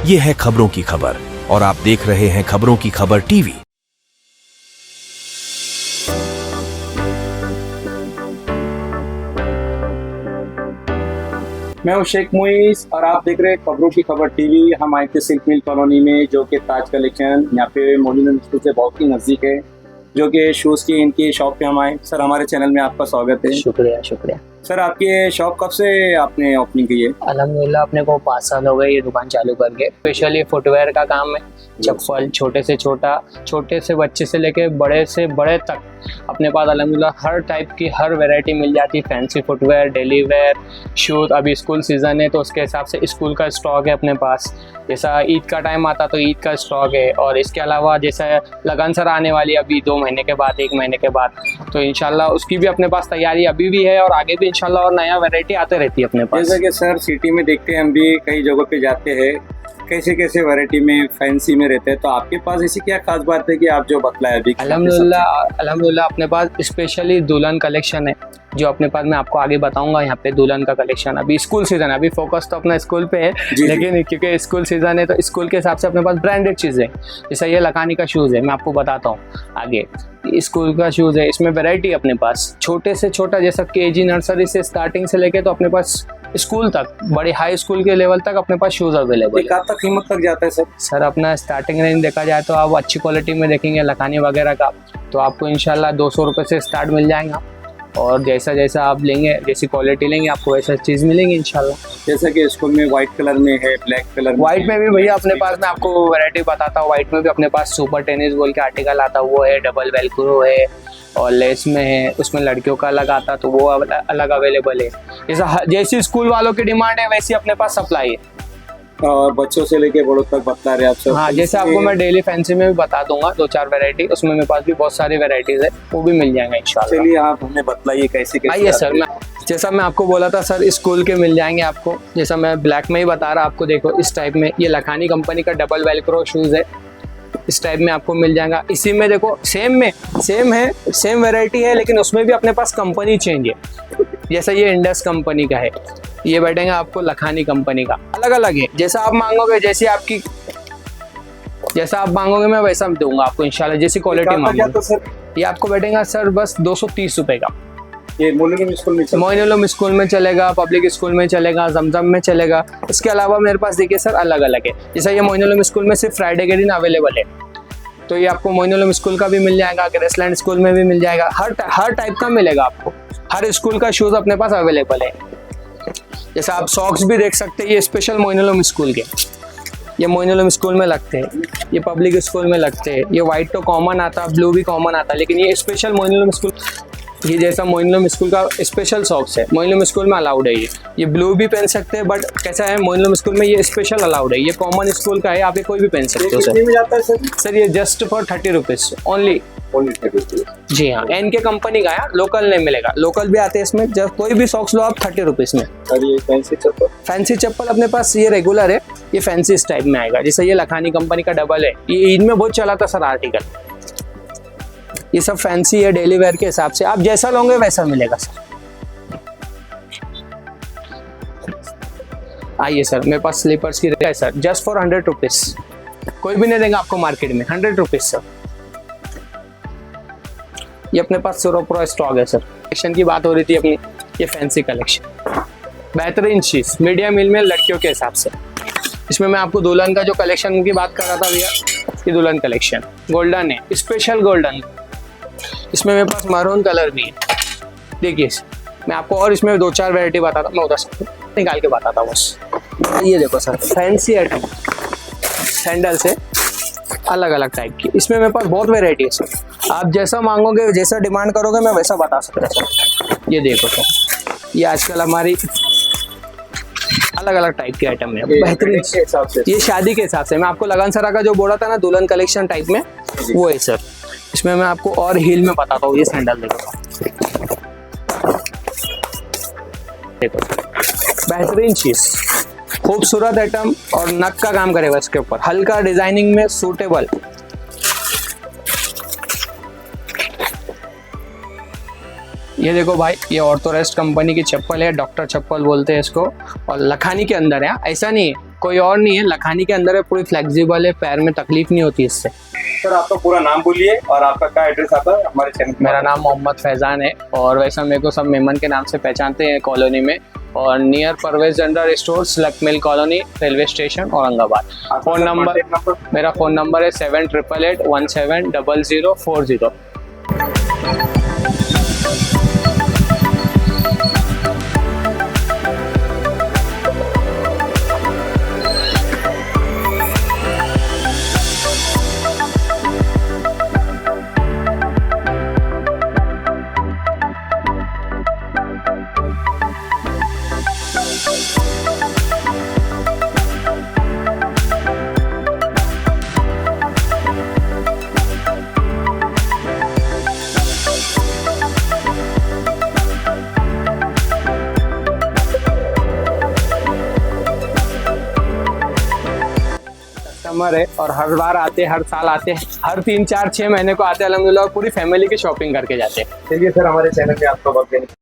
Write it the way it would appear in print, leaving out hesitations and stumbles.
ये है खबरों की खबर और आप देख रहे हैं खबरों की खबर टीवी। मैं हूं शेख मुइस और आप देख रहे हैं खबरों की खबर टीवी। हम आए थे सिल्क मिल कॉलोनी में, जो कि ताज कलेक्शन यहाँ पे मोलिन स्कूल से बहुत ही नज़दीक है, जो कि शूज़ की इनकी शॉप पे हम आए। सर, हमारे चैनल में आपका स्वागत है। शुक्रिया शुक्रिया। सर, आपकी शॉप कब से आपने ओपनिंग की है? अल्हम्दुलिल्लाह अपने को 5 साल हो गए ये दुकान चालू करके। स्पेशली फुटवेयर का काम है, चप्पल छोटे से छोटा, छोटे से बच्चे से लेके बड़े से बड़े तक अपने पास अल्हम्दुलिल्लाह हर टाइप की हर वैरायटी मिल जाती है। Fancy footwear, daily wear, shoes. अभी स्कूल सीज़न है तो उसके हिसाब से स्कूल का स्टॉक है अपने पास। जैसा ईद का टाइम आता तो ईद का स्टॉक है, और इसके अलावा जैसा लगन सर आने वाली अभी 2 महीने के बाद, 1 महीने के बाद, तो इंशाल्लाह उसकी भी अपने पास तैयारी अभी भी है और आगे भी इंशाल्लाह और नया वैरायटी आते रहती है अपने पास। जैसे कि सर सिटी में देखते हैं, हम भी कई जगहों पे जाते हैं, कैसे कैसे वैरायटी में फैंसी में रहते हैं, तो आपके पास ऐसी क्या खास बात है कि आप जो बतलाया अभी? अल्हम्दुलिल्लाह अपने पास स्पेशली दुल्हन कलेक्शन है, जो अपने पास मैं आपको आगे बताऊंगा। यहाँ पे दुल्हन का कलेक्शन अभी स्कूल सीजन है, अभी फोकस तो अपना स्कूल पे है, लेकिन क्योंकि स्कूल सीजन है तो स्कूल के हिसाब से अपने पास ब्रांडेड चीज़ें, जैसा ये लखानी का शूज़ है, मैं आपको बताता हूँ आगे। स्कूल का शूज़ है, इसमें वैरायटी अपने पास छोटे से छोटा, जैसा केजी नर्सरी से स्टार्टिंग से लेके तो अपने पास स्कूल तक, बड़ी हाई स्कूल के लेवल तक अपने पास शूज़ अवेलेबल है। क्या कीमत तक जाता है सर? अपना स्टार्टिंग रेंज देखा जाए तो आप अच्छी क्वालिटी में देखेंगे लखानी वगैरह का तो आपको इंशाल्लाह 200 रुपये से स्टार्ट मिल जाएगा, और जैसा जैसा आप लेंगे, जैसी क्वालिटी लेंगे आपको वैसा चीज़ मिलेंगी इंशाल्लाह। जैसे कि स्कूल में वाइट कलर में है, ब्लैक कलर में, वाइट में भी भैया अपने पास, मैं आपको वैरायटी बताता हूँ। वाइट में भी अपने पास सुपर टेनिस बोल के आर्टिकल आता है, वो है, डबल वेलक्रो है, और लेस में है, उसमें लड़कियों का अलग आता तो वो अलग अवेलेबल है। जैसी स्कूल वालों की डिमांड है वैसी अपने पास सप्लाई है, और बच्चों से लेके बड़ों तक बता रहे आप सब। हाँ, जैसे आपको मैं डेली फैंसी में भी बता दूंगा 2-4 वैरायटी, उसमें मेरे पास भी बहुत सारी वैरायटीज है, वो भी मिल जाएंगे इंशाल्लाह। चलिए आप हमें बताइए कैसे कैसे। आइए सर, जैसा मैं आपको बोला था सर, स्कूल के मिल जाएंगे आपको। जैसा मैं ब्लैक में ही बता रहा आपको, देखो इस टाइप में, ये लखानी कंपनी का डबल वेलक्रो शूज़ है, इस टाइप में आपको मिल जाएगा। इसी में देखो सेम है, सेम वैरायटी है, लेकिन उसमें भी अपने पास कंपनी चेंज है। जैसा ये इंडस कंपनी का है, ये बैठेंगे आपको लखानी कंपनी का, अलग अलग है। जैसा आप मांगोगे, जैसा आप मांगोगे मैं वैसा दूंगा आपको इंशाल्लाह, जैसी क्वालिटी मांगोगे। तो सर ये आपको बैठेगा सर बस 230 रुपये का। ये मोइनुल स्कूल में चलेगा, पब्लिक स्कूल में चलेगा, जमजम में चलेगा। इसके अलावा मेरे पास देखिए सर अलग अलग है। जैसा ये मोइनुल स्कूल में सिर्फ फ्राइडे के दिन अवेलेबल है, तो ये आपको मोइनुल स्कूल का भी मिल जाएगा, ग्रेसलैंड स्कूल में भी मिल जाएगा, हर टाइप का मिलेगा आपको। हर स्कूल का शूज़ अपने पास अवेलेबल है। जैसा आप सॉक्स भी देख सकते हैं, ये स्पेशल मोइनुल स्कूल के, ये मोइनुल स्कूल में लगते हैं, ये पब्लिक स्कूल में लगते हैं। ये वाइट तो कॉमन आता, ब्लू भी कॉमन आता, लेकिन ये स्पेशल मोइनुल स्कूल, ये जैसा मोइनुल स्कूल का स्पेशल सॉक्स है, मोइनुल स्कूल में अलाउड है। ये ब्लू भी पहन सकते हैं, बट कैसा है मोइनुल स्कूल में ये स्पेशल अलाउड है, ये कॉमन स्कूल का है, आप ये कोई भी पहन सकते हो सर। में जाता है सर ये जस्ट फॉर 30 रुपीज़ ओनली। जी हाँ, एन के कंपनी का है, लोकल नहीं मिलेगा, लोकल भी आते हैं इसमें। जब कोई भी सॉक्स लो आप 30 रुपीज़ में। और ये फैंसी चप्पल अपने पास ये रेगुलर है, ये फैंसी इस टाइप में आएगा। जैसे ये लखानी कंपनी का डबल है, ये ईद में बहुत चला था सर आर्टिकल। ये सब फैंसी है, डेली वेयर के हिसाब से आप जैसा लोगे वैसा मिलेगा सर। आइए सर, मेरे पास स्लीपर्स की रेट है सर, जस्ट फॉर 100 रुपीज़, कोई भी नहीं देगा आपको मार्केट में, 100 रुपीज़ सर। ये अपने पास पूरा स्टॉक है सर। कलेक्शन की बात हो रही थी अपनी, ये फैंसी कलेक्शन, बेहतरीन चीज़, मीडियम मिल में लड़कियों के हिसाब से। इसमें मैं आपको दुल्हन का जो कलेक्शन की बात कर रहा था भैया, ये दुल्हन कलेक्शन गोल्डन है, स्पेशल गोल्डन। इसमें मेरे पास मैरून कलर भी है, देखिए मैं आपको और इसमें 2-4 वैरायटी बताता हूँ, मैं उधर से निकाल के बताता हूँ बस। ये देखो सर, फैंसी आइटम, सैंडल से अलग अलग टाइप की, इसमें मेरे पास बहुत वैरायटी है सर। आप जैसा मांगोगे, जैसा डिमांड करोगे, मैं वैसा बता सकता हूँ सर। ये देखो सर, ये आजकल हमारी अलग अलग टाइप के आइटम है, बेहतरीन के हिसाब से, ये शादी के हिसाब से। मैं आपको लगन सरा का जो बोला था ना दुल्हन कलेक्शन टाइप में, वो है सर। इसमें मैं आपको और हील में बताता हूँ, ये सैंडल देखो, बेहतरीन चीज़, खूबसूरत आइटम, और नक का काम करेगा इसके ऊपर, हल्का डिजाइनिंग में सूटेबल। ये देखो भाई, ये ऑर्थोरेस्ट कंपनी की चप्पल है, डॉक्टर चप्पल बोलते हैं इसको, और लखानी के अंदर है, ऐसा नहीं है कोई और नहीं है, लखानी के अंदर है, पूरी फ्लेक्सिबल है, पैर में तकलीफ नहीं होती इससे। सर आपका पूरा नाम बोलिए और आपका क्या एड्रेस आता है हमारे चैनल। मेरा नाम मोहम्मद फैजान है और वैसे मेरे को सब मेमन के नाम से पहचानते हैं कॉलोनी में, और नियर परवेज जनरल स्टोर्स, लक मिल colony, railway station, Aurangabad. Phone number, मेरा फ़ोन नंबर है 7888170040। कस्टमर है और हर बार आते, हर साल आते, हर 3 4 6 महीने को आते, अल्हम्दुलिल्लाह पूरी फैमिली की शॉपिंग करके जाते हैं। चलिए सर, हमारे चैनल में आपका बहुत